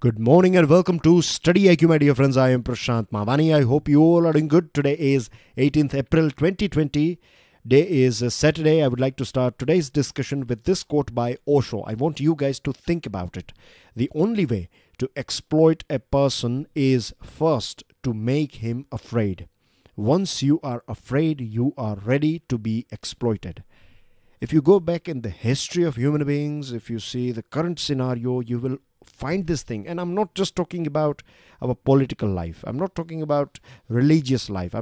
Good morning and welcome to StudyIQ, my dear friends. I am Prashant Mavani. I hope you all are doing good. Today is 18th April 2020. Day is Saturday. I would like to start today's discussion with this quote by Osho. I want you guys to think about it. The only way to exploit a person is first to make him afraid. Once you are afraid, you are ready to be exploited. If you go back in the history of human beings, if you see the current scenario, you will find this thing. And I'm not just talking about our political life. I'm not talking about religious life.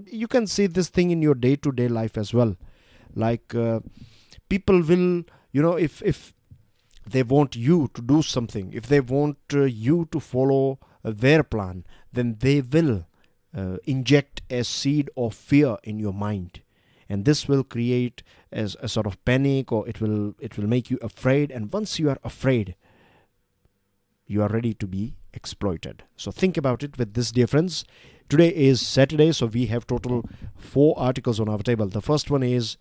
You can see this thing in your day-to-day life as well. Like people will, if they want you to do something, if they want you to follow their plan, then they will inject a seed of fear in your mind. And this will create as a sort of panic, or it will make you afraid. And once you are afraid, you are ready to be exploited. So think about it with this, dear friends. Today is Saturday, so we have total 4 articles on our table. The first one is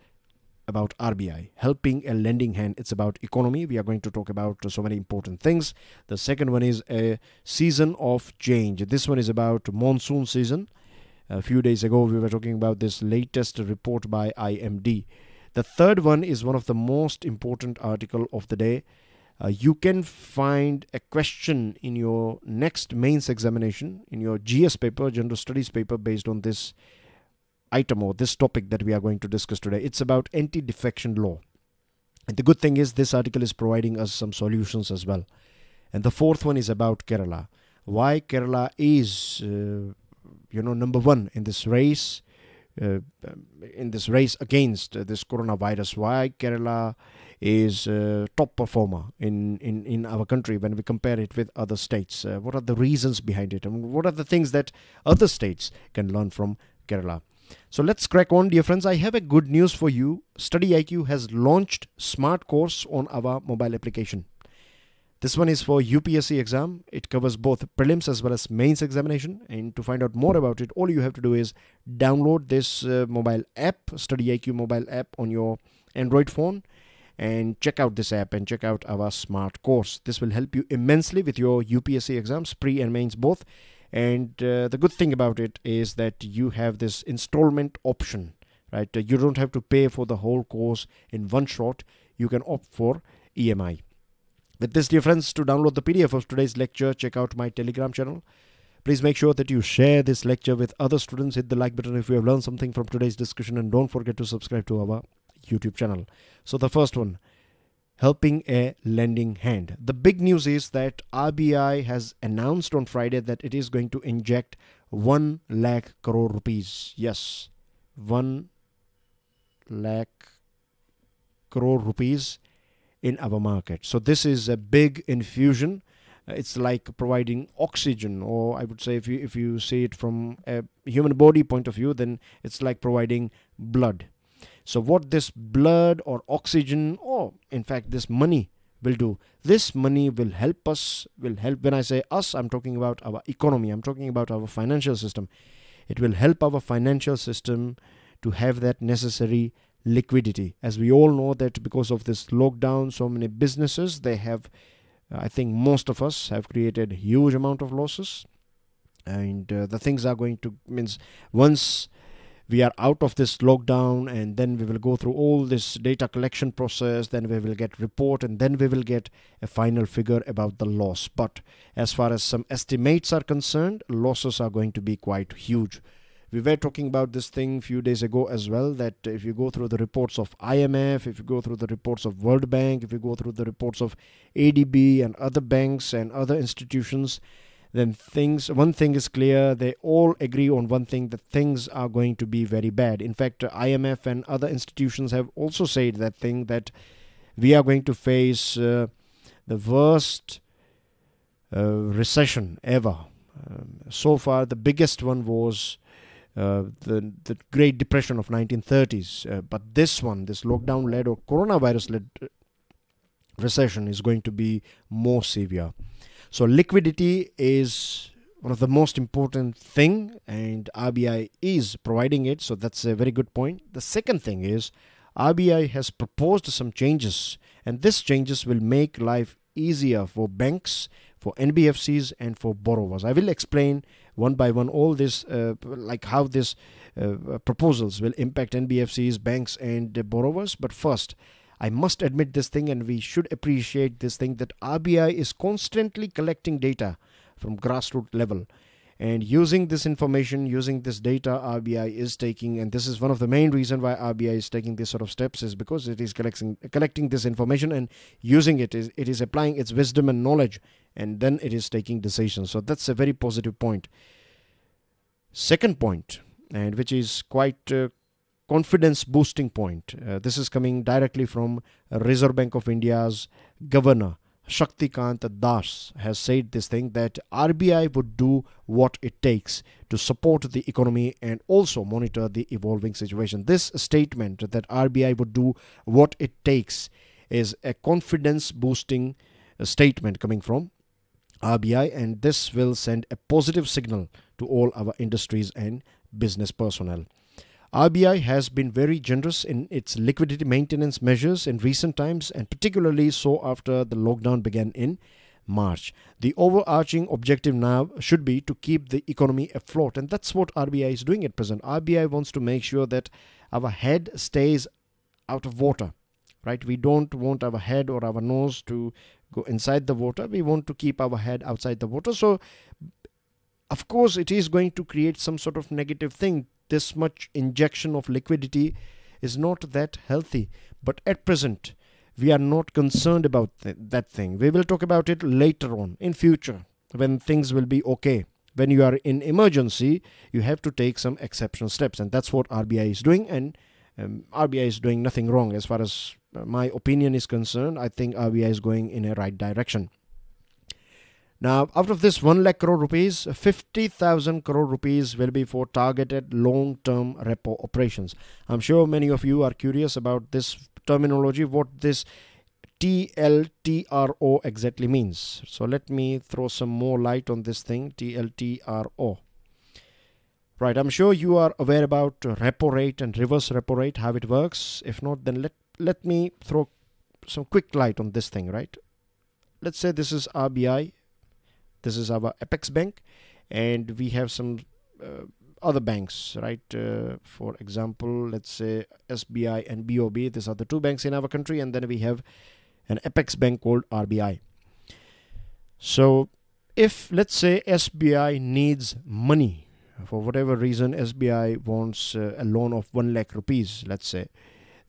about RBI, helping a lending hand. It's about economy. We are going to talk about so many important things. The second one is a season of change. This one is about monsoon season. A few days ago, we were talking about this latest report by IMD. The third one is one of the most important article of the day. You can find a question in your next mains examination, in your GS paper, General Studies paper, based on this item or this topic that we are going to discuss today. It's about Anti-Defection Law. And the good thing is this article is providing us some solutions as well. And the fourth one is about Kerala. Why Kerala is number one in this race, against this coronavirus. Why Kerala is top performer in our country when we compare it with other states. What are the reasons behind it, and what are the things that other states can learn from Kerala? So let's crack on, dear friends. I have a good news for you. StudyIQ has launched Smart Course on our mobile application. This one is for UPSC exam. It covers both prelims as well as mains examination. And to find out more about it, all you have to do is download this mobile app, StudyIQ mobile app, on your Android phone, and check out this app and check out our smart course. This will help you immensely with your UPSC exams, pre and mains both. And the good thing about it is that you have this installment option, right? You don't have to pay for the whole course in one shot. You can opt for EMI. With this, dear friends, to download the PDF of today's lecture, check out my Telegram channel. Please make sure that you share this lecture with other students. Hit the like button if you have learned something from today's discussion, and don't forget to subscribe to our YouTube channel. So the first one, helping a lending hand. The big news is that RBI has announced on Friday that it is going to inject 1 lakh crore rupees. Yes, 1 lakh crore rupees in our market. So this is a big infusion. It's like providing oxygen, or I would say if you see it from a human body point of view, then it's like providing blood. So what this blood or oxygen, or in fact this money will do, this money will help us, when I say us, I'm talking about our economy, I'm talking about our financial system. It will help our financial system to have that necessary liquidity. As we all know that because of this lockdown, so many businesses, they have, I think most of us have created huge amount of losses. And the things are going to, means once we are out of this lockdown, and then we will go through all this data collection process, then we will get report, and then we will get a final figure about the loss. But as far as some estimates are concerned, losses are going to be quite huge. We were talking about this thing a few days ago as well, that if you go through the reports of IMF, if you go through the reports of World Bank, if you go through the reports of ADB and other banks and other institutions, then one thing is clear. They all agree on one thing, that things are going to be very bad. In fact, IMF and other institutions have also said that thing, that we are going to face the worst recession ever. So far, the biggest one was the Great Depression of 1930s. But this one, this lockdown-led or coronavirus-led recession is going to be more severe. So liquidity is one of the most important thing, and RBI is providing it. So that's a very good point. The second thing is RBI has proposed some changes, and these changes will make life easier for banks, for NBFCs and for borrowers. I will explain one by one all this, like how this proposals will impact NBFCs, banks and borrowers. But first, I must admit this thing, and we should appreciate this thing, that RBI is constantly collecting data from grassroots level. And using this information, using this data, RBI is taking, and this is one of the main reasons why RBI is taking this sort of steps, is because it is collecting this information and using it. It is applying its wisdom and knowledge, and then it is taking decisions. So that's a very positive point. Second point, and which is quite confidence boosting point. This is coming directly from Reserve Bank of India's governor, Shaktikant Das, has said this thing, that RBI would do what it takes to support the economy and also monitor the evolving situation. This statement that RBI would do what it takes is a confidence boosting statement coming from RBI, and this will send a positive signal to all our industries and business personnel. RBI has been very generous in its liquidity maintenance measures in recent times, and particularly so after the lockdown began in March. The overarching objective now should be to keep the economy afloat, and that's what RBI is doing at present. RBI wants to make sure that our head stays out of water, right? We don't want our head or our nose to go inside the water. We want to keep our head outside the water. So, of course, it is going to create some sort of negative thing. This much injection of liquidity is not that healthy. But at present, we are not concerned about that thing. We will talk about it later on in future when things will be okay. When you are in emergency, you have to take some exceptional steps. And that's what RBI is doing. And RBI is doing nothing wrong as far as my opinion is concerned. I think RBI is going in a right direction. Now, out of this 1 lakh crore rupees, 50,000 crore rupees will be for targeted long-term repo operations. I'm sure many of you are curious about this terminology, what this TLTRO exactly means. So let me throw some more light on this thing, TLTRO. Right, I'm sure you are aware about repo rate and reverse repo rate, how it works. If not, then let me throw some quick light on this thing, right? Let's say this is RBI. This is our Apex Bank, and we have some other banks, right? For example, let's say SBI and BOB. These are the two banks in our country, and then we have an Apex Bank called RBI. So if, let's say, SBI needs money, for whatever reason, SBI wants a loan of 1 lakh rupees, let's say,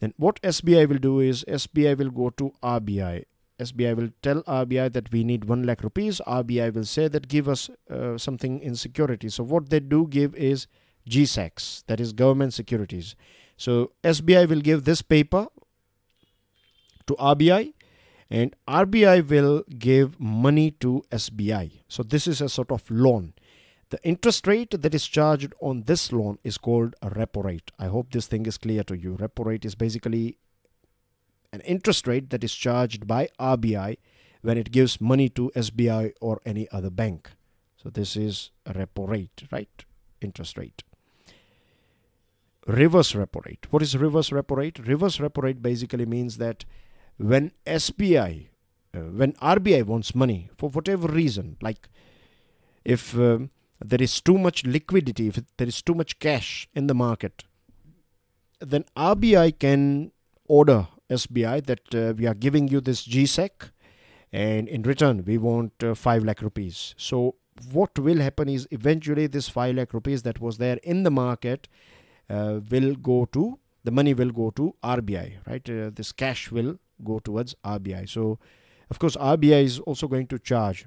then what SBI will do is SBI will go to RBI. SBI will tell RBI that we need 1 lakh rupees. RBI will say that give us something in security. So what they do give is GSECs, that is government securities. So SBI will give this paper to RBI, and RBI will give money to SBI. So this is a sort of loan. The interest rate that is charged on this loan is called a repo rate. I hope this thing is clear to you. Repo rate is basically an interest rate that is charged by RBI when it gives money to SBI or any other bank. So this is a repo rate, right? Interest rate. Reverse repo rate. What is reverse repo rate? Reverse repo rate basically means that when SBI, when RBI wants money for whatever reason, like if there is too much liquidity, if there is too much cash in the market, then RBI can order SBI that we are giving you this GSEC, and in return we want 5 lakh rupees. So what will happen is eventually this 5 lakh rupees that was there in the market will go to, the money will go to RBI, right? This cash will go towards RBI. So of course RBI is also going to charge.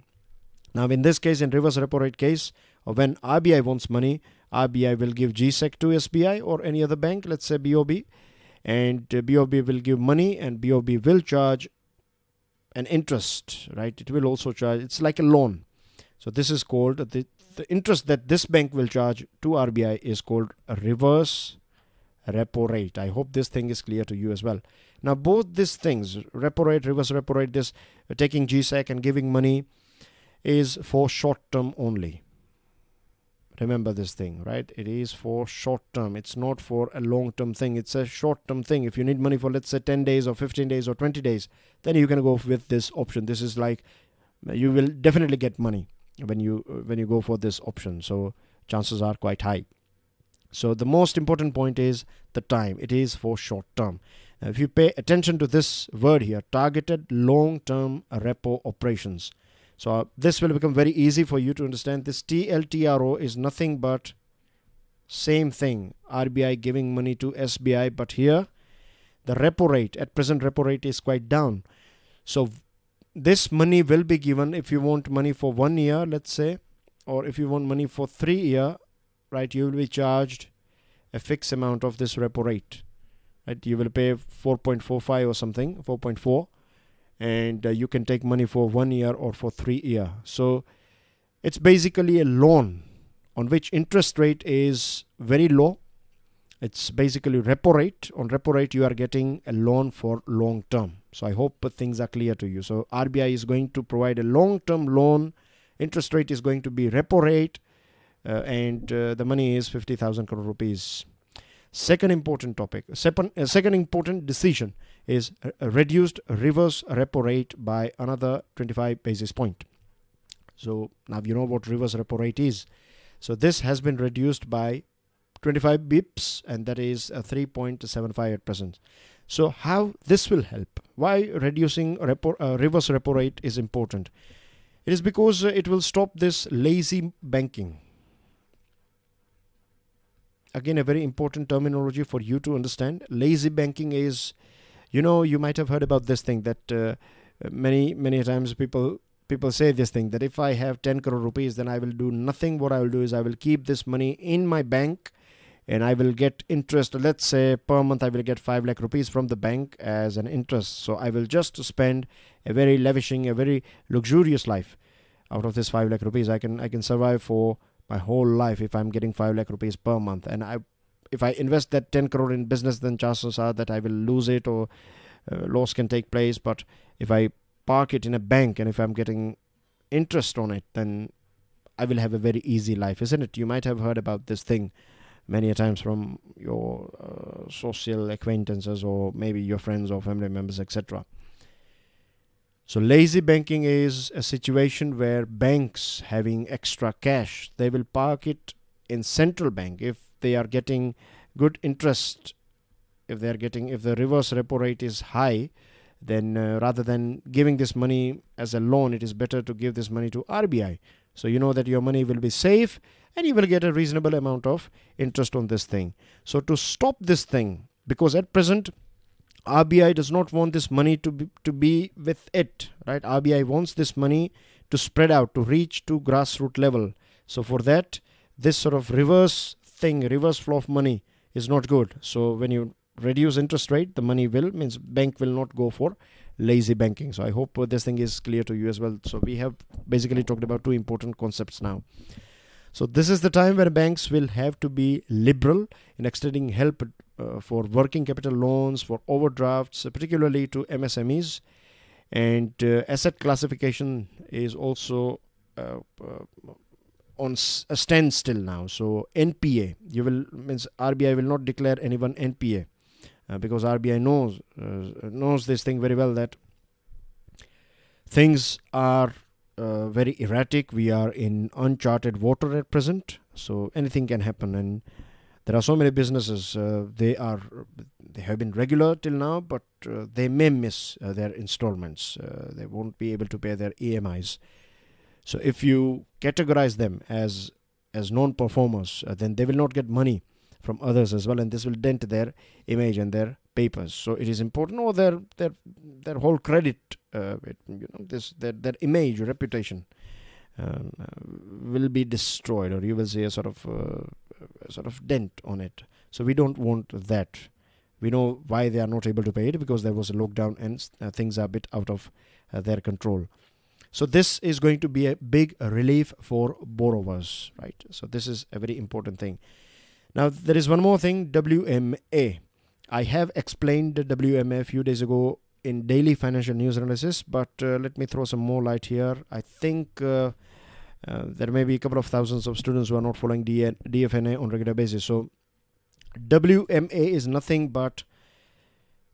Now in this case, in reverse repo rate case, when RBI wants money, RBI will give GSEC to SBI or any other bank, let's say BOB. And BOB will give money, and BOB will charge an interest, right? It will also charge, it's like a loan. So this is called, the interest that this bank will charge to RBI is called a reverse repo rate. I hope this thing is clear to you as well. Now both these things, repo rate, reverse repo rate, this taking GSEC and giving money is for short term only. Remember this thing, right? It is for short term. It's not for a long term thing. It's a short term thing. If you need money for, let's say, 10 days or 15 days or 20 days, then you can go with this option. This is like you will definitely get money when you go for this option. So chances are quite high. So the most important point is the time. It is for short term. Now, if you pay attention to this word here, targeted long-term repo operations. So this will become very easy for you to understand. This TLTRO is nothing but same thing. RBI giving money to SBI, but here the repo rate, at present repo rate is quite down. So this money will be given if you want money for 1 year, let's say, or if you want money for 3 years, right, you will be charged a fixed amount of this repo rate. Right, you will pay 4.45 or something, 4.4, and you can take money for 1 year or for 3 years. So it's basically a loan on which interest rate is very low. It's basically repo rate. On repo rate, you are getting a loan for long term. So I hope things are clear to you. So RBI is going to provide a long-term loan. Interest rate is going to be repo rate, and the money is 50,000 crore rupees. Second important topic, second important decision is reduced reverse repo rate by another 25 basis point. So now you know what reverse repo rate is. So this has been reduced by 25 bips, and that is 3.75 at present. So how this will help? Why reducing reverse repo rate is important? It is because it will stop this lazy banking. Again, a very important terminology for you to understand. Lazy banking is, you might have heard about this thing that many times people say this thing, that if I have 10 crore rupees, then I will do nothing. What I will do is I will keep this money in my bank and I will get interest. Let's say per month I will get 5 lakh rupees from the bank as an interest. So I will just spend a very luxurious life. Out of this 5 lakh rupees, I can survive for my whole life if I'm getting 5 lakh rupees per month. And if I invest that 10 crore in business, then chances are that I will lose it or loss can take place. But if I park it in a bank and if I'm getting interest on it, then I will have a very easy life, isn't it? You might have heard about this thing many a times from your social acquaintances or maybe your friends or family members, etc. So lazy banking is a situation where banks having extra cash, they will park it in central bank if they are getting good interest. If the reverse repo rate is high, then rather than giving this money as a loan, it is better to give this money to RBI. So you know that your money will be safe and you will get a reasonable amount of interest on this thing. So to stop this thing, because at present RBI does not want this money to be with it, right? RBI wants this money to spread out, to reach to grassroots level. So for that, this sort of reverse flow of money is not good. So when you reduce interest rate, the money means bank will not go for lazy banking. So I hope this thing is clear to you as well. So we have basically talked about two important concepts now. So this is the time where banks will have to be liberal in extending help for working capital loans, for overdrafts, particularly to MSMEs, and asset classification is also on a standstill now. So NPA, means RBI will not declare anyone NPA because RBI knows this thing very well, that things are very erratic. We are in uncharted water at present, so anything can happen. And there are so many businesses, they have been regular till now, but they may miss their installments. They won't be able to pay their EMIs. So if you categorize them as non-performers, then they will not get money from others as well, and this will dent their image and their papers. So it is important, or their whole credit, their image, reputation will be destroyed, or you will see a sort of dent on it. So we don't want that. We know why they are not able to pay it, because there was a lockdown and things are a bit out of their control. So this is going to be a big relief for borrowers, right? So this is a very important thing. Now there is one more thing, WMA. I have explained the WMA a few days ago in daily financial news analysis, but let me throw some more light here. I think there may be a couple of thousands of students who are not following DFNA on regular basis. So WMA is nothing but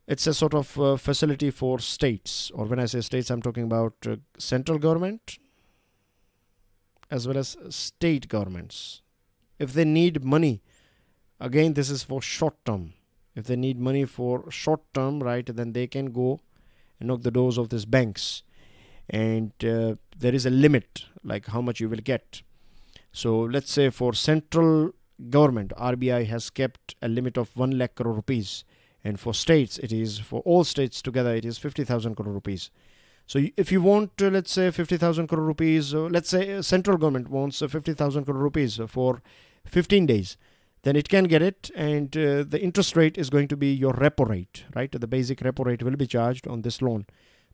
It's a sort of facility for states, or when I say states, I'm talking about central government as well as state governments. If they need money, again, this is for short term. If they need money for short term, right, then they can go and knock the doors of these banks. And there is a limit, like how much you will get. So let's say for central government, RBI has kept a limit of 1 lakh crore rupees. And for states, it is, for all states together, it is 50,000 crore rupees. So if you want, let's say 50,000 crore rupees, let's say central government wants 50,000 crore rupees for 15 days, then it can get it. And the interest rate is going to be your repo rate, right? The basic repo rate will be charged on this loan.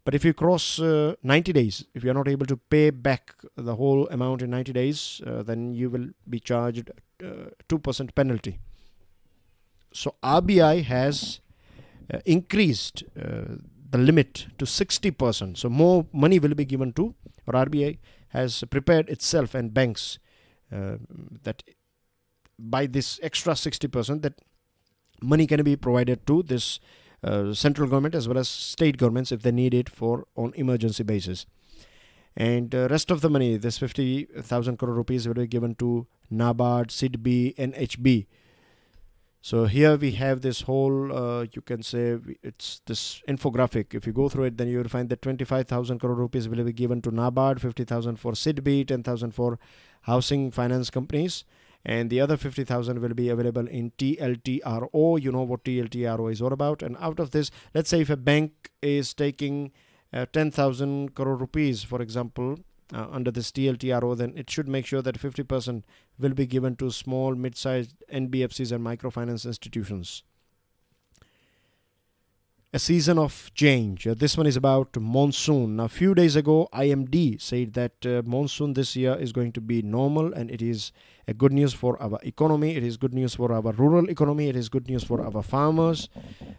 But if you cross 90 days, if you are not able to pay back the whole amount in 90 days, then you will be charged 2% penalty. So RBI has increased the limit to 60%. So more money will be given to, or RBI has prepared itself and banks that by this extra 60%, that money can be provided to this central government as well as state governments if they need it for on emergency basis. And rest of the money, this 50,000 crore rupees, will be given to NABARD, SIDBI, NHB. So here we have this whole, you can say, it's this infographic. If you go through it, then you will find that 25,000 crore rupees will be given to NABARD, 50,000 for SIDBI, 10,000 for housing finance companies, and the other 50,000 will be available in TLTRO. You know what TLTRO is all about. And out of this, let's say if a bank is taking 10,000 crore rupees, for example, under this TLTRO, then it should make sure that 50% will be given to small, mid-sized NBFCs and microfinance institutions. A season of change. This one is about monsoon. Now, a few days ago, IMD said that monsoon this year is going to be normal, and it is a good news for our economy. It is good news for our rural economy. It is good news for our farmers,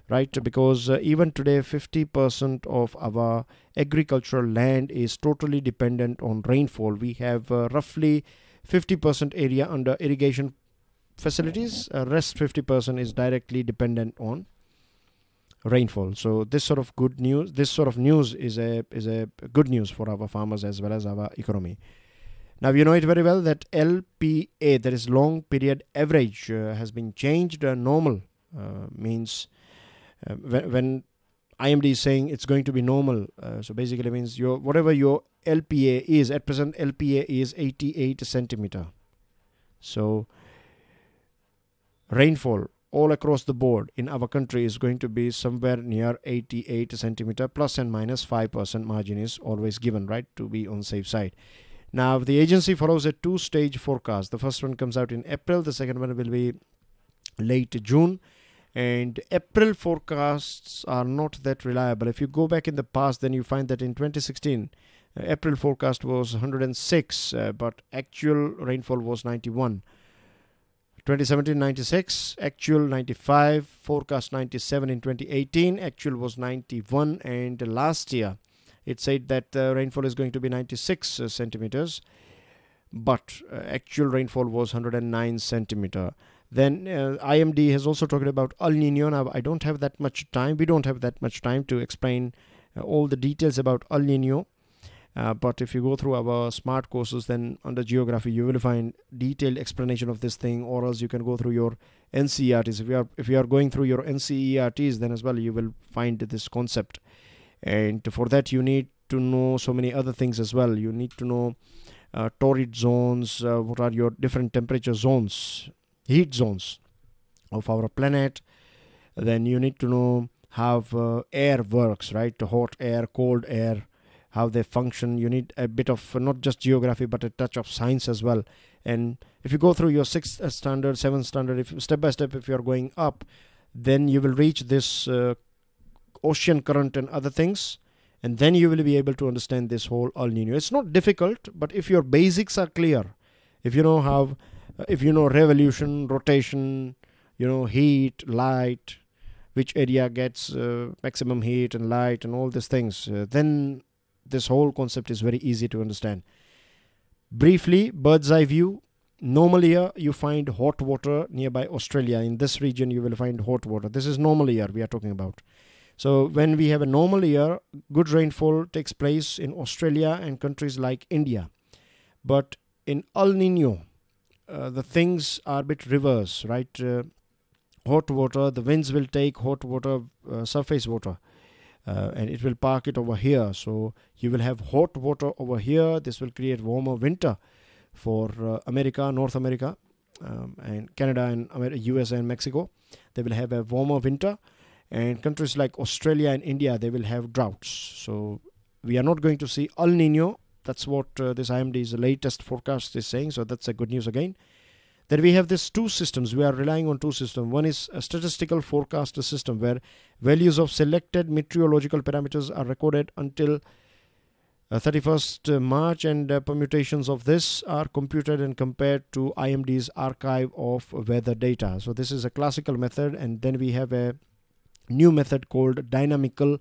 right? Because even today, 50% of our agricultural land is totally dependent on rainfall. We have roughly 50% area under irrigation facilities. Rest 50% is directly dependent on rainfall. So this sort of good news, this sort of news is a good news for our farmers as well as our economy. Now you know it very well that LPA, that is long period average, has been changed. Normal means when IMD is saying it's going to be normal, so basically means your whatever your LPA is at present. LPA is 88 centimeter. So rainfall all across the board in our country is going to be somewhere near 88 centimeter, plus and minus 5% margin is always given, right, to be on safe side. Now the agency follows a two-stage forecast. The first one comes out in April, the second one will be late June. And April forecasts are not that reliable. If you go back in the past, then you find that in 2016 April forecast was 106, but actual rainfall was 91. 2017 96, actual 95, forecast 97 in 2018, actual was 91, and last year it said that rainfall is going to be 96 centimeters, but actual rainfall was 109 centimeter. Then IMD has also talked about El Nino. Now I don't have that much time. We don't have that much time to explain all the details about El Nino. But if you go through our smart courses, then under geography you will find detailed explanation of this thing, or else you can go through your NCERTs. If you are going through your NCERTs, then as well you will find this concept. And for that you need to know so many other things as well. You need to know torrid zones, what are your different temperature zones, heat zones of our planet. Then you need to know how air works, right? Hot air, cold air, how they function. You need a bit of not just geography but a touch of science as well. And if you go through your 6th standard, 7th standard, if step by step if you are going up, then you will reach this ocean current and other things, and then you will be able to understand this whole El Nino. It's not difficult, but if your basics are clear, if you know how, if you know revolution, rotation, you know heat, light, which area gets maximum heat and light and all these things, then this whole concept is very easy to understand. Briefly, bird's eye view. Normal year you find hot water nearby Australia. In this region you will find hot water. This is normal year we are talking about. So when we have a normal year, good rainfall takes place in Australia and countries like India. But in El Nino, the things are a bit reverse, right? Hot water, the winds will take hot water, surface water, and it will park it over here. So you will have hot water over here. This will create warmer winter for America, North America, and Canada and USA and Mexico. They will have a warmer winter. And countries like Australia and India, they will have droughts. So we are not going to see El Nino. That's what this IMD's latest forecast is saying. So that's a good news again. Then we have these two systems. We are relying on two systems. One is a statistical forecast system where values of selected meteorological parameters are recorded until 31st March, and permutations of this are computed and compared to IMD's archive of weather data. So this is a classical method, and then we have a new method called dynamical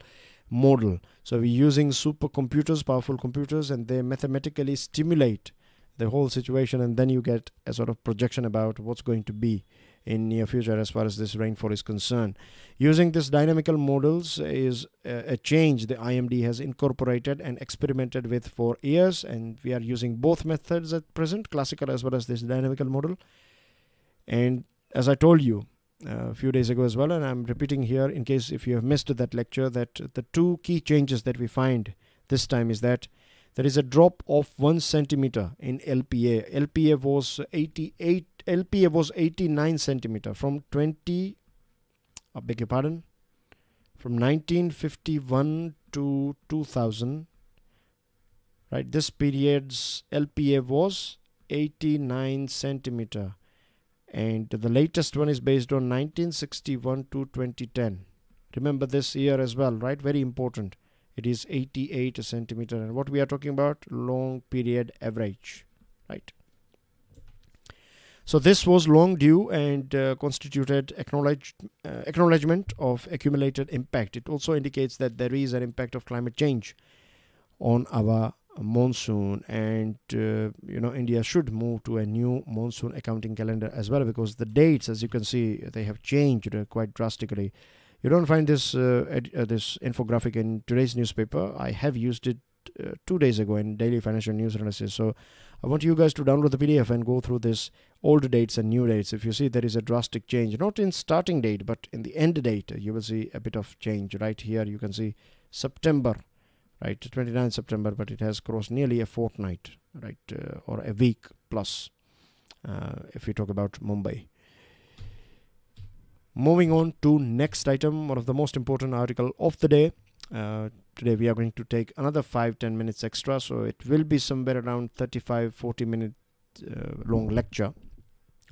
model. So we're using supercomputers, powerful computers, and they mathematically stimulate the whole situation, and then you get a sort of projection about what's going to be in near future as far as this rainfall is concerned. Using this dynamical models is a change the IMD has incorporated and experimented with for years, and we are using both methods at present, classical as well as this dynamical model. And as I told you a few days ago as well, and I'm repeating here in case if you have missed that lecture, that the two key changes that we find this time is that there is a drop of 1 centimeter in LPA. LPA was 89 centimeter from 1951 to 2000. Right, this period's LPA was 89 centimeter. And the latest one is based on 1961 to 2010. Remember this year as well, right? Very important. It is 88 centimeter. And what we are talking about? Long period average, right? So this was long due and constituted acknowledgement of accumulated impact. It also indicates that there is an impact of climate change on our monsoon, and India should move to a new monsoon accounting calendar as well, because the dates, as you can see, they have changed quite drastically. You don't find this this infographic in today's newspaper. I have used it 2 days ago in Daily Financial News Analysis. So I want you guys to download the PDF and go through this old dates and new dates. If you see there is a drastic change, not in starting date, but in the end date, you will see a bit of change. Right here you can see September, right, 29 September, but it has crossed nearly a fortnight, right, or a week plus, if we talk about Mumbai. Moving on to next item, one of the most important article of the day. Today we are going to take another 5-10 minutes extra, so it will be somewhere around 35-40 minute long lecture.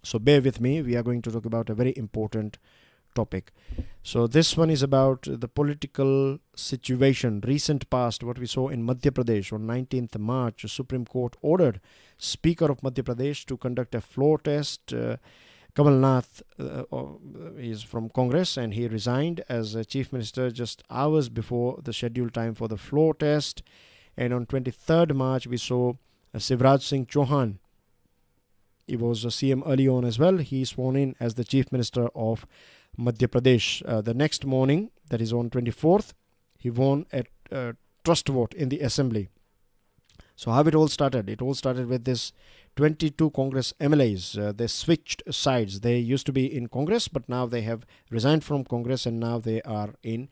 So bear with me. We are going to talk about a very important topic. So this one is about the political situation, recent past, what we saw in Madhya Pradesh. On 19th March, Supreme Court ordered Speaker of Madhya Pradesh to conduct a floor test. Kamal Nath is from Congress, and he resigned as Chief Minister just hours before the scheduled time for the floor test. And on 23rd March, we saw Shivraj Singh Chauhan. He was a CM early on as well. He sworn in as the Chief Minister of Madhya Pradesh. The next morning, that is on 24th, he won a trust vote in the Assembly. So how it all started? It all started with this 22 Congress MLAs. They switched sides. They used to be in Congress, but now they have resigned from Congress and now they are in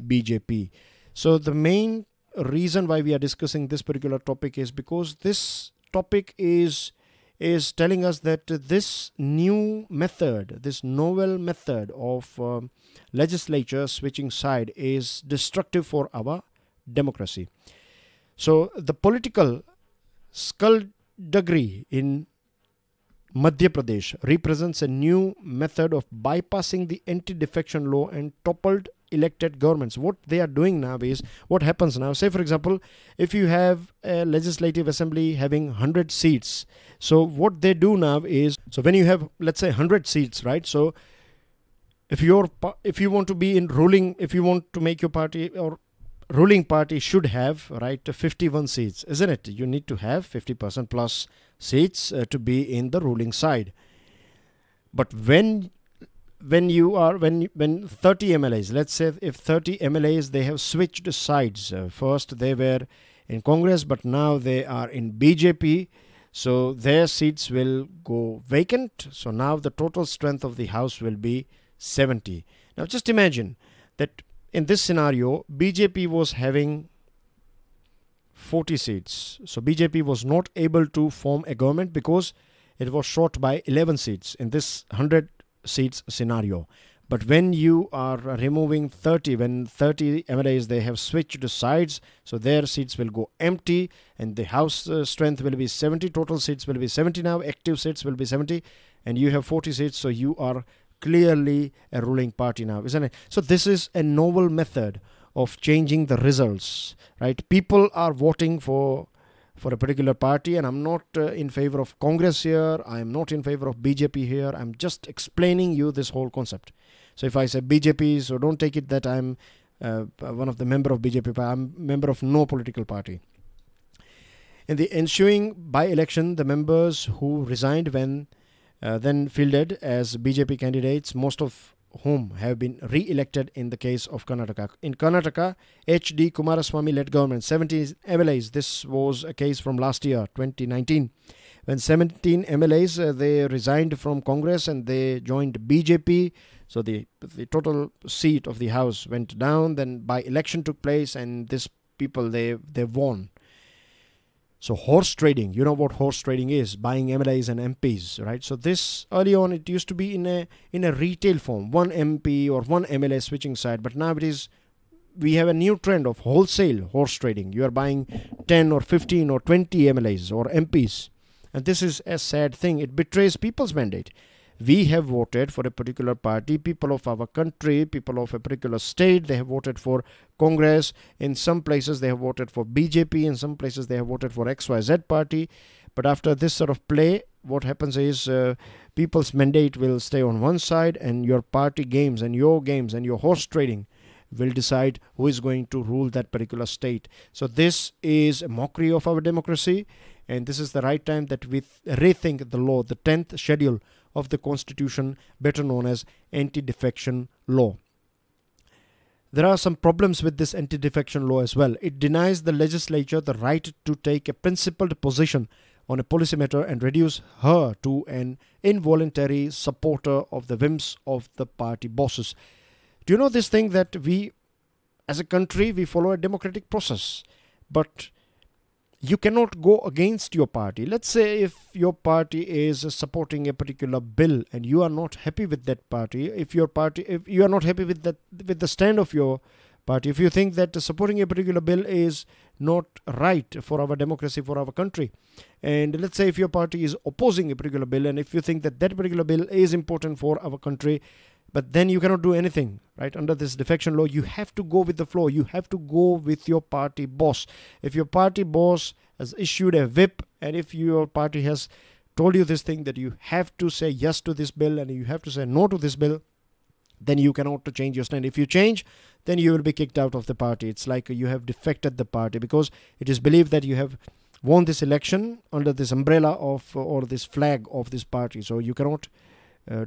BJP. So the main reason why we are discussing this particular topic is because this topic is telling us that this new method, this novel method of legislature switching side is destructive for our democracy. So the political skullduggery in Madhya Pradesh represents a new method of bypassing the anti-defection law and toppled elected governments. What they are doing now is, what happens now, say for example, if you have a legislative assembly having 100 seats, so what they do now is, so when you have, let's say, 100 seats, right, so if you want to be in ruling, if you want to make your party or ruling party should have, right, 51 seats, isn't it? You need to have 50% plus seats to be in the ruling side. But when when 30 MLAs, let's say if 30 MLAs, they have switched sides. First they were in Congress, but now they are in BJP. So their seats will go vacant. So now the total strength of the House will be 70. Now just imagine that in this scenario, BJP was having 40 seats. So BJP was not able to form a government because it was short by 11 seats in this 100 seats scenario. But when you are removing 30, when 30 MLAs, they have switched sides, so their seats will go empty and the House strength will be 70. Total seats will be 70 now. Active seats will be 70 and you have 40 seats. So you are clearly a ruling party now, isn't it? So this is a novel method of changing the results, right? People are voting for a particular party, and I'm not in favor of Congress here. I'm not in favor of BJP here. I'm just explaining you this whole concept. So if I say BJP, so don't take it that I'm one of the member of BJP. I'm member of no political party. In the ensuing by-election, the members who resigned when then fielded as BJP candidates, most of whom have been re-elected in the case of Karnataka. In Karnataka, H.D. Kumaraswamy-led government, 17 MLAs. This was a case from last year, 2019. When 17 MLAs, they resigned from Congress and they joined BJP. So the total seat of the House went down. Then by-election took place and these people, they won. So horse trading, you know what horse trading is, buying MLAs and MPs, right? So this early on, it used to be in a retail form, one MP or one MLA switching side, but now we have a new trend of wholesale horse trading. You are buying 10 or 15 or 20 MLAs or MPs. And this is a sad thing. It betrays people's mandate. We have voted for a particular party, people of our country, people of a particular state, they have voted for Congress. In some places they have voted for BJP, in some places they have voted for XYZ party. But after this sort of play, what happens is people's mandate will stay on one side and your party games and your horse trading will decide who is going to rule that particular state. So this is a mockery of our democracy, and this is the right time that we rethink the law, the 10th schedule of the Constitution, better known as Anti-Defection Law. There are some problems with this Anti-Defection Law as well. It denies the legislature the right to take a principled position on a policy matter and reduce her to an involuntary supporter of the whims of the party bosses. Do you know this thing that we, as a country, we follow a democratic process, but you cannot go against your party. Let's say if your party is supporting a particular bill and you are not happy with that party, if you are not happy with the stand of your party, if you think that supporting a particular bill is not right for our democracy, for our country, and let's say if your party is opposing a particular bill and if you think that that particular bill is important for our country, but then you cannot do anything, right? Under this defection law, you have to go with the flow. You have to go with your party boss. If your party boss has issued a whip and if your party has told you this thing that you have to say yes to this bill and you have to say no to this bill, then you cannot change your stand. If you change, then you will be kicked out of the party. It's like you have defected the party because it is believed that you have won this election under this umbrella of or this flag of this party. So you cannot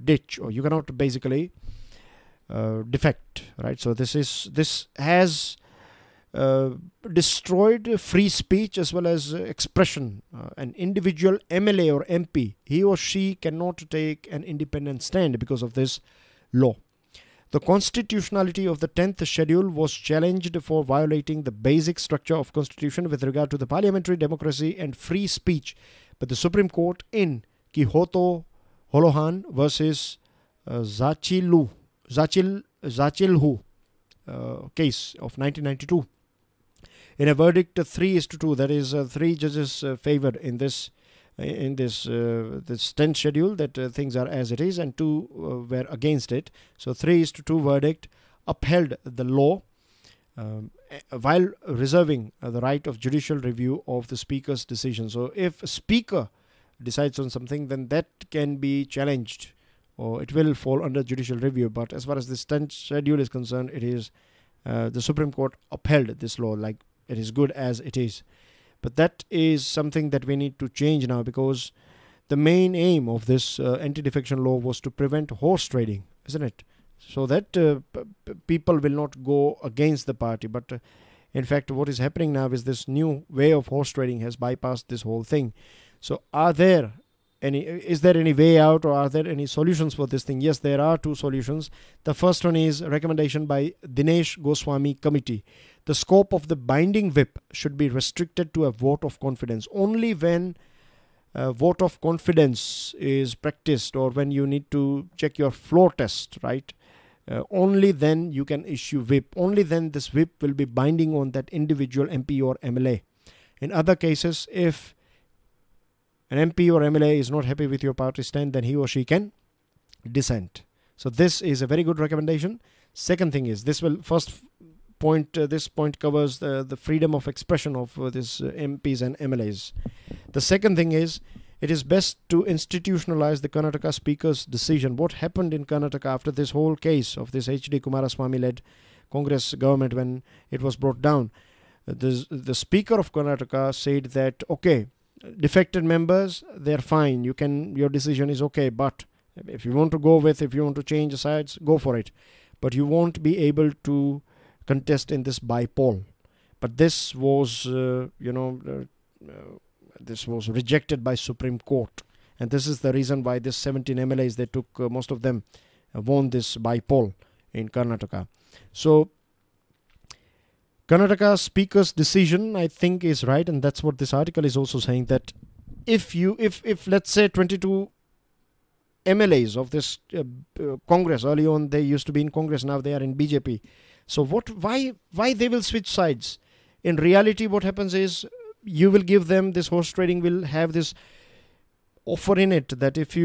ditch, or you cannot basically defect, right? So this has destroyed free speech as well as expression. An individual MLA or MP, he or she cannot take an independent stand because of this law. The constitutionality of the 10th schedule was challenged for violating the basic structure of constitution with regard to the parliamentary democracy and free speech, but the Supreme Court in Kihoto Holohan versus Zachilhu case of 1992. In a verdict 3-2, that is 3 judges favored in this 10th schedule that things are as it is, and 2 were against it. So 3-2 verdict upheld the law while reserving the right of judicial review of the speaker's decision. So if a speaker decides on something, then that can be challenged or it will fall under judicial review. But as far as this 10th schedule is concerned, it is the Supreme Court upheld this law, like it is good as it is. But that is something that we need to change now, because the main aim of this anti-defection law was to prevent horse trading. isn't it? So that people will not go against the party. But in fact, what is happening now is this new way of horse trading has bypassed this whole thing. So is there any way out, or are there any solutions for this thing? Yes, there are two solutions. The first one is recommendation by Dinesh Goswami Committee. The scope of the binding whip should be restricted to a vote of confidence. Only when a vote of confidence is practiced, or when you need to check your floor test, right? Only then you can issue whip. Only then this whip will be binding on that individual MP or MLA. In other cases, if an MP or MLA is not happy with your party stand, then he or she can dissent. So this is a very good recommendation. Second thing is, this point covers the freedom of expression of this MPs and MLAs. The second thing is, it is best to institutionalize the Karnataka Speaker's decision. What happened in Karnataka after this whole case of this H.D. Kumaraswamy-led Congress government, when it was brought down, the Speaker of Karnataka said that, okay, defected members, they're fine, your decision is okay, but if you want to change the sides, go for it, but you won't be able to contest in this by poll. But this was this was rejected by Supreme Court, and this is the reason why this 17 MLAs, they took most of them won this by poll in Karnataka. So Karnataka Speaker's decision, I think, is right, and that's what this article is also saying, that if let's say 22 MLAs of this Congress, early on they used to be in Congress, now they are in BJP. So why they will switch sides? In reality, what happens is, you will give them, this horse trading will have this offer in it, that if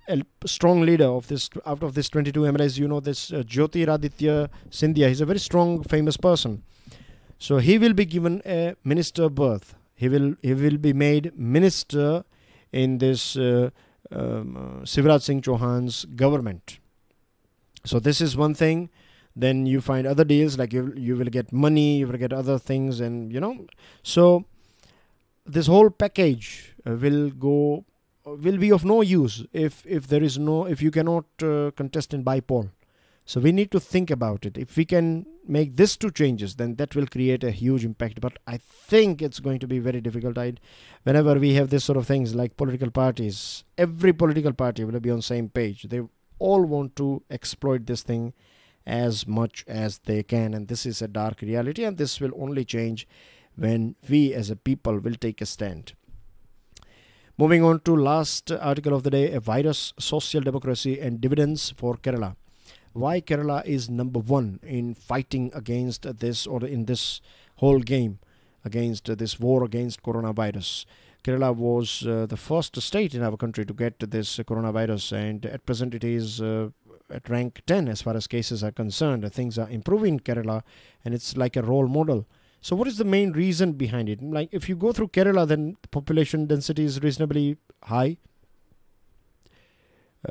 a strong leader of this, out of this 22 MLAs, this Jyotiraditya Scindia, he's a very strong, famous person. So he will be given a minister berth. He will be made minister in this Shivraj Singh Chauhan's government. So this is one thing. Then you find other deals, like you will get money, you will get other things, and so this whole package will be of no use if you cannot contest in by poll. So we need to think about it. If we can make these two changes, then that will create a huge impact. But I think it's going to be very difficult. Whenever we have this sort of things like political parties, every political party will be on the same page. They all want to exploit this thing as much as they can, and this is a dark reality, and this will only change when we as a people will take a stand. Moving on to last article of the day, a virus, social democracy and dividends for Kerala. Why Kerala is number one in fighting against this, or in this whole game against this war against coronavirus. Kerala was the first state in our country to get this coronavirus, and at present it is at rank 10 as far as cases are concerned. Things are improving in Kerala, and it's like a role model. So what is the main reason behind it? Like, if you go through Kerala, then the population density is reasonably high.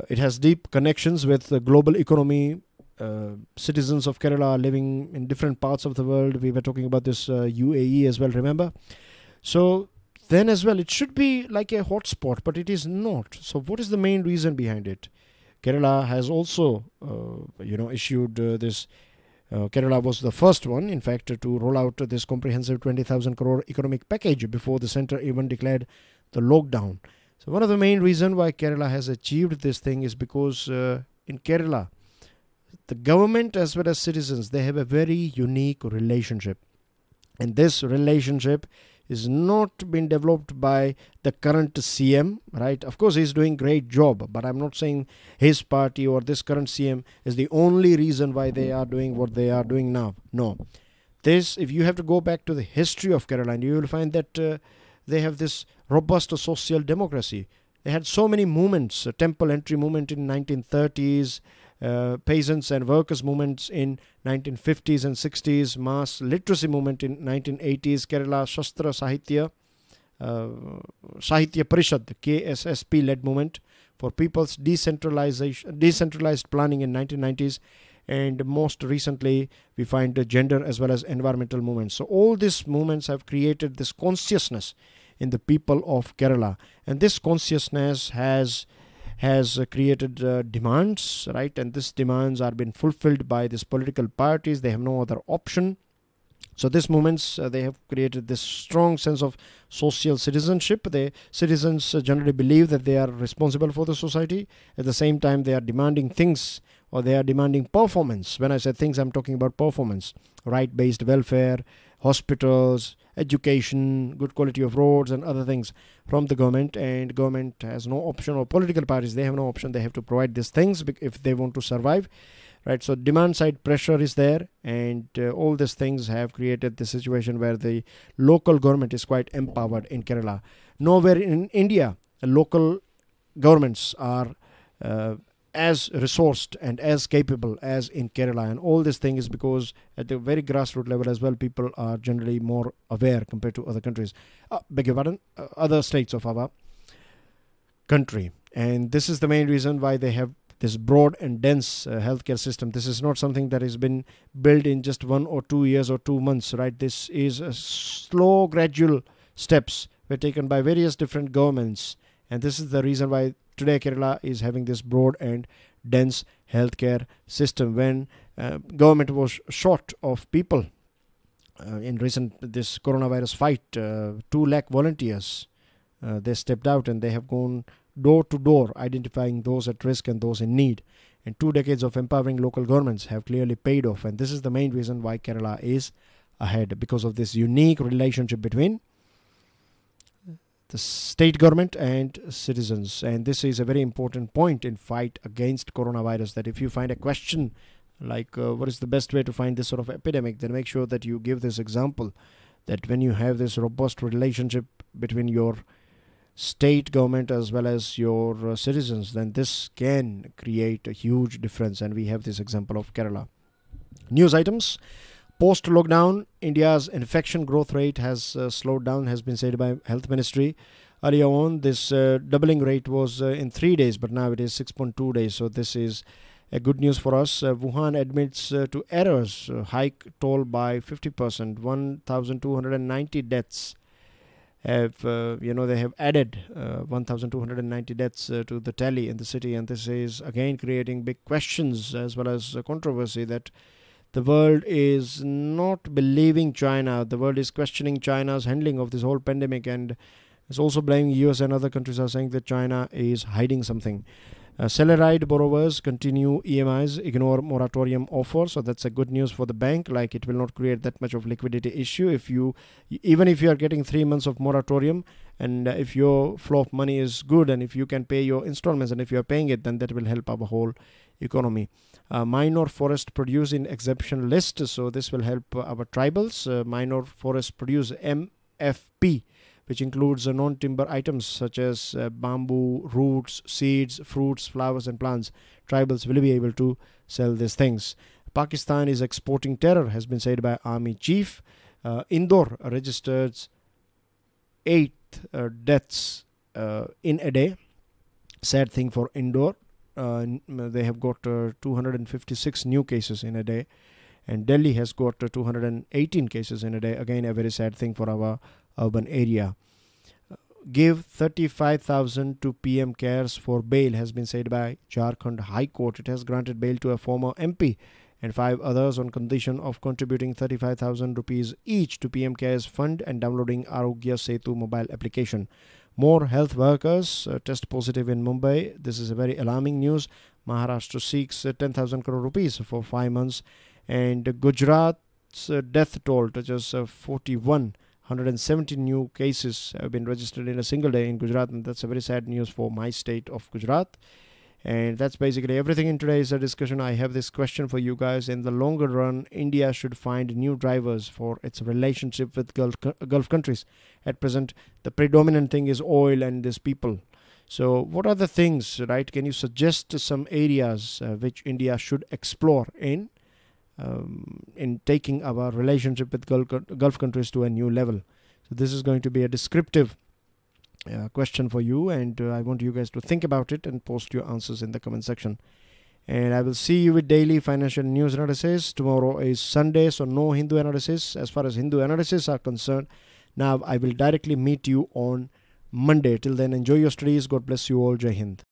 It has deep connections with the global economy. Citizens of Kerala are living in different parts of the world. We were talking about this UAE as well, remember? So then as well, it should be like a hotspot, but it is not. So what is the main reason behind it? Kerala has also, issued this. Kerala was the first one, in fact, to roll out this comprehensive 20,000 crore economic package before the centre even declared the lockdown. So one of the main reasons why Kerala has achieved this thing is because in Kerala, the government as well as citizens, they have a very unique relationship. And this relationship is not been developed by the current CM, right? Of course, he's doing great job, but I'm not saying his party or this current CM is the only reason why they are doing what they are doing now. No. If you have to go back to the history of Kerala, and you will find that they have this robust social democracy. They had so many movements, temple entry movement in 1930s, peasants and workers movements in 1950s and 60s, mass literacy movement in 1980s, Kerala Shastra Sahitya Parishad, KSSP led movement for people's decentralized planning in 1990s, and most recently we find the gender as well as environmental movements. So all these movements have created this consciousness in the people of Kerala, and this consciousness has has created demands, right? And these demands are being fulfilled by these political parties. They have no other option. So these movements, they have created this strong sense of social citizenship. The citizens generally believe that they are responsible for the society. At the same time, they are demanding things, or they are demanding performance. When I say things, I'm talking about performance. Right-based welfare, hospitals, education, good quality of roads and other things from the government. And government has no option, or political parties, they have no option. They have to provide these things if they want to survive. Right, so demand side pressure is there, and all these things have created the situation where the local government is quite empowered in Kerala. Nowhere in India, local governments are as resourced and as capable as in Kerala. And all this thing is because at the very grassroots level as well, people are generally more aware compared to other countries. Beg your pardon, other states of our country. And this is the main reason why they have this broad and dense healthcare system. This is not something that has been built in just 1 or 2 years or 2 months, right? This is a slow, gradual steps were taken by various different governments. And this is the reason why today Kerala is having this broad and dense healthcare system. When government was short of people in this coronavirus fight, 2 lakh volunteers, they stepped out and they have gone door to door, identifying those at risk and those in need. And 2 decades of empowering local governments have clearly paid off. And this is the main reason why Kerala is ahead, because of this unique relationship between the state government and citizens. And this is a very important point in fight against coronavirus, that if you find a question like what is the best way to find this sort of epidemic, then make sure that you give this example, that when you have this robust relationship between your state government as well as your citizens, then this can create a huge difference. And we have this example of Kerala. News items. Post-lockdown, India's infection growth rate has slowed down, has been said by Health Ministry. Earlier on, this doubling rate was in 3 days, but now it is 6.2 days. So this is a good news for us. Wuhan admits to errors, hike toll by 50%, 1,290 deaths. They have added 1,290 deaths to the tally in the city, and this is again creating big questions as well as controversy, that the world is not believing China. The world is questioning China's handling of this whole pandemic, and it's also blaming US, and other countries are saying that China is hiding something. Salaried borrowers continue EMIs, ignore moratorium offer. So that's a good news for the bank. Like, it will not create that much of liquidity issue even if you are getting 3 months of moratorium, and if your flow of money is good, and if you can pay your installments, and if you are paying it, then that will help our whole economy. Minor forest produce in exemption list. So this will help our tribals. Minor forest produce, MFP, which includes non-timber items such as bamboo, roots, seeds, fruits, flowers and plants. Tribals will be able to sell these things. Pakistan is exporting terror, has been said by Army Chief. Indore registers 8 deaths in a day. Sad thing for Indore. They have got 256 new cases in a day. And Delhi has got 218 cases in a day. Again, a very sad thing for our urban area. Give 35,000 to PM Cares for bail, has been said by Jharkhand High Court. It has granted bail to a former MP and 5 others on condition of contributing 35,000 rupees each to PM Cares fund and downloading Arogya Setu mobile application. More health workers test positive in Mumbai. This is a very alarming news. Maharashtra seeks 10,000 crore rupees for 5 months. And Gujarat's death toll touches 41. 170 new cases have been registered in a single day in Gujarat, and that's a very sad news for my state of Gujarat. And that's basically everything in today's discussion. I have this question for you guys. In the longer run, India should find new drivers for its relationship with Gulf countries. At present, the predominant thing is oil and these people. So what are the things, right? Can you suggest some areas which India should explore in taking our relationship with Gulf countries to a new level? So this is going to be a descriptive question for you, and I want you guys to think about it and post your answers in the comment section. And I will see you with daily financial news analysis. Tomorrow is Sunday, so no Hindu analysis as far as Hindu analysis are concerned. Now I will directly meet you on Monday. Till then, enjoy your studies. God bless you all. Jai Hind.